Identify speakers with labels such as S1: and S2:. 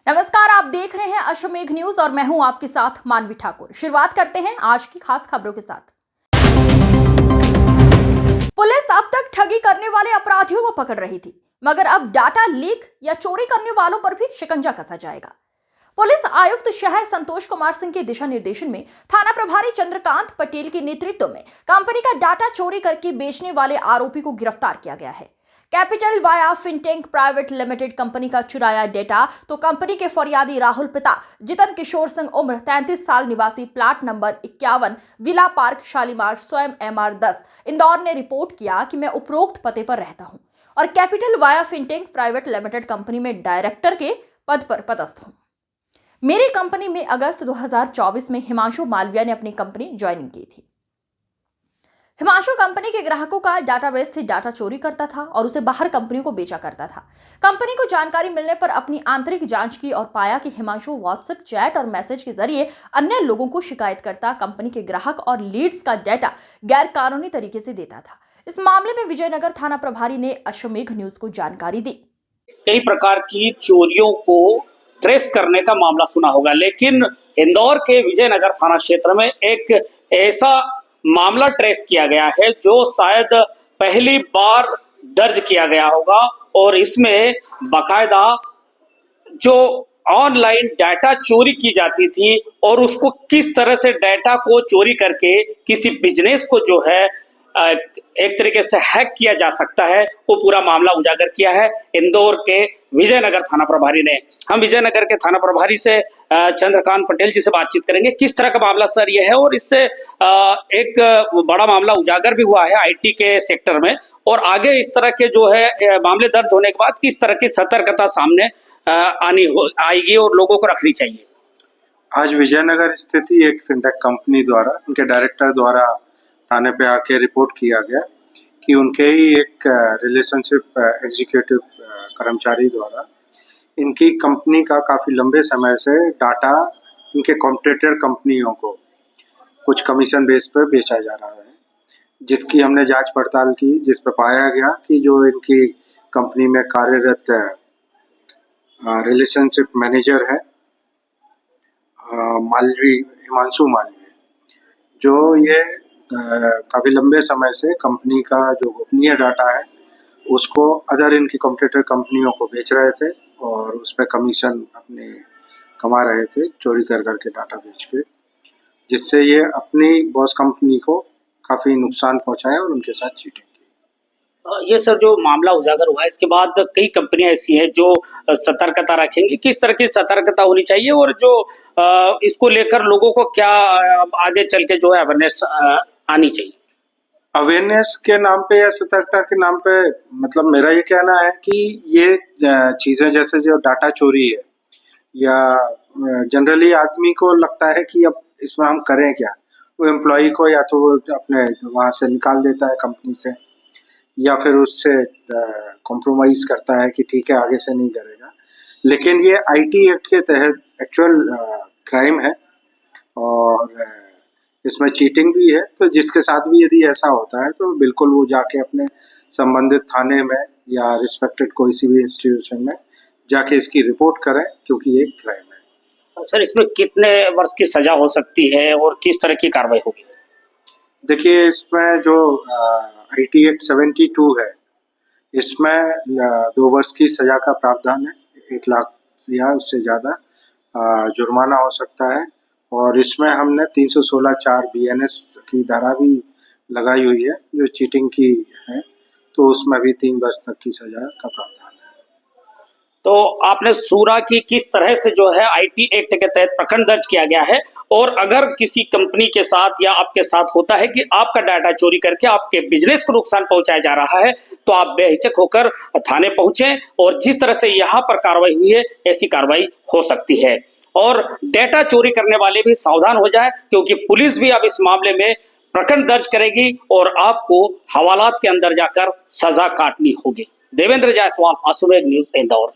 S1: नमस्कार, आप देख रहे हैं अश्वमेघ न्यूज और मैं हूं आपके साथ मानवी ठाकुर। शुरुआत करते हैं आज की खास खबरों के साथ। पुलिस अब तक ठगी करने वाले अपराधियों को पकड़ रही थी, मगर अब डाटा लीक या चोरी करने वालों पर भी शिकंजा कसा जाएगा। पुलिस आयुक्त शहर संतोष कुमार सिंह के दिशा निर्देशन में थाना प्रभारी चंद्रकांत पटेल के नेतृत्व में कंपनी का डाटा चोरी करके बेचने वाले आरोपी को गिरफ्तार किया गया है। Capital via fintech private limited company का चुराया डेटा तो कंपनी के फरियादी राहुल पिता जितन किशोर सिंह उम्र 33 साल निवासी plot number 51 villa park Shalimar स्वयं MR10 इंदौर ने रिपोर्ट किया कि मैं उपरोक्त पते पर रहता हूं और capital via fintech private limited company में डायरेक्टर के पद पर पदस्थ हूं। मेरी कंपनी में अगस्त 2024 में हिमांशु मालविया ने अपनी कंपनी ज्वाइनिंग की थी। हिमांशु कंपनी के ग्राहकों का डाटाबेस से डाटा चोरी करता था और उसे बाहर कंपनियों को बेचा करता था। कंपनी को जानकारी मिलने पर अपनी आंतरिक जांच की और पाया कि हिमांशु व्हाट्सएप चैट और मैसेज के जरिए अन्य लोगों को शिकायत करता कंपनी के ग्राहक और लीड्स का डाटा गैर कानूनी तरीके से देता था। इस मामले में विजयनगर थाना प्रभारी ने अश्वमेघ न्यूज को जानकारी दी।
S2: कई प्रकार की चोरियों को ट्रेस करने का मामला सुना होगा, लेकिन इंदौर के विजयनगर थाना क्षेत्र में एक ऐसा मामला ट्रेस किया गया है जो शायद पहली बार दर्ज किया गया होगा और इसमें बाकायदा जो ऑनलाइन डाटा चोरी की जाती थी और उसको किस तरह से डाटा को चोरी करके किसी बिजनेस को जो है एक तरीके से हैक किया जा सकता है, वो पूरा मामला उजागर किया है इंदौर के विजयनगर थाना प्रभारी ने। हम विजयनगर के थाना प्रभारी से चंद्रकांत पटेल जी से बातचीत करेंगे। किस तरह का मामला सर ये है और इससे एक बड़ा मामला उजागर भी हुआ है आईटी के सेक्टर में, और आगे इस तरह के जो है मामले दर्ज होने के बाद किस तरह की सतर्कता सामने आएगी और लोगों को रखनी चाहिए।
S3: आज विजयनगर स्थित एक फिनटेक कंपनी द्वारा उनके डायरेक्टर द्वारा थाने पे आके रिपोर्ट किया गया कि उनके ही एक रिलेशनशिप एग्जीक्यूटिव कर्मचारी द्वारा इनकी कंपनी का काफ़ी लंबे समय से डाटा इनके कॉम्पिटिटर कंपनियों को कुछ कमीशन बेस पर बेचा जा रहा है, जिसकी हमने जांच पड़ताल की, जिस पर पाया गया कि जो इनकी कंपनी में कार्यरत रिलेशनशिप मैनेजर है हिमांशु मालवी, जो ये काफ़ी लंबे समय से कंपनी का जो गोपनीय डाटा है उसको अदर इनकी कॉम्पिटिटर कंपनियों को बेच रहे थे और उस पर कमीशन अपने कमा रहे थे चोरी कर करके डाटा बेच के, जिससे ये अपनी बॉस कंपनी को काफ़ी नुकसान पहुंचाया और उनके साथ चीटिंग की।
S2: ये सर जो मामला उजागर हुआ है इसके बाद कई कंपनियां ऐसी हैं जो सतर्कता रखेंगी, किस तरह की सतर्कता होनी चाहिए और जो इसको लेकर लोगों को क्या आगे चल के जो है अवेयरनेस आनी चाहिए?
S3: अवेयरनेस के नाम पे या सतर्कता के नाम पे मतलब मेरा ये कहना है कि ये चीज़ें जैसे जो डाटा चोरी है या जनरली आदमी को लगता है कि अब इसमें हम करें क्या, वो एम्प्लॉय को या तो वो अपने वहाँ से निकाल देता है कंपनी से या फिर उससे कॉम्प्रोमाइज़ करता है कि ठीक है आगे से नहीं करेगा। लेकिन ये आईटी एक्ट के तहत एक्चुअल क्राइम है और इसमें चीटिंग भी है, तो जिसके साथ भी यदि ऐसा होता है तो बिल्कुल वो जाके अपने संबंधित थाने में या रिस्पेक्टेड कोई सी भी इंस्टीट्यूशन में जाके इसकी रिपोर्ट करें, क्योंकि ये क्राइम है।
S2: सर इसमें कितने वर्ष की सजा हो सकती है और किस तरह की कार्रवाई होगी?
S3: देखिए, इसमें जो आईटी एक्ट 72 है, इसमें 2 वर्ष की सजा का प्रावधान है, 1 लाख या उससे ज़्यादा जुर्माना हो सकता है, और इसमें हमने 316(4) BNS की धारा भी लगाई हुई है जो चीटिंग की है, तो उसमें भी 3 वर्ष तक की सजा का प्रावधान है।
S2: तो आपने सुना कि किस तरह से जो है आईटी एक्ट के तहत प्रकरण दर्ज किया गया है, और अगर किसी कंपनी के साथ या आपके साथ होता है कि आपका डाटा चोरी करके आपके बिजनेस को नुकसान पहुंचाया जा रहा है, तो आप बेहिचक होकर थाने पहुंचे और जिस तरह से यहाँ पर कार्रवाई हुई है ऐसी कार्रवाई हो सकती है। और डाटा चोरी करने वाले भी सावधान हो जाए, क्योंकि पुलिस भी अब इस मामले में प्रकरण दर्ज करेगी और आपको हवालात के अंदर जाकर सजा काटनी होगी। देवेंद्र जायसवाल, अश्वमेघ न्यूज, इंदौर।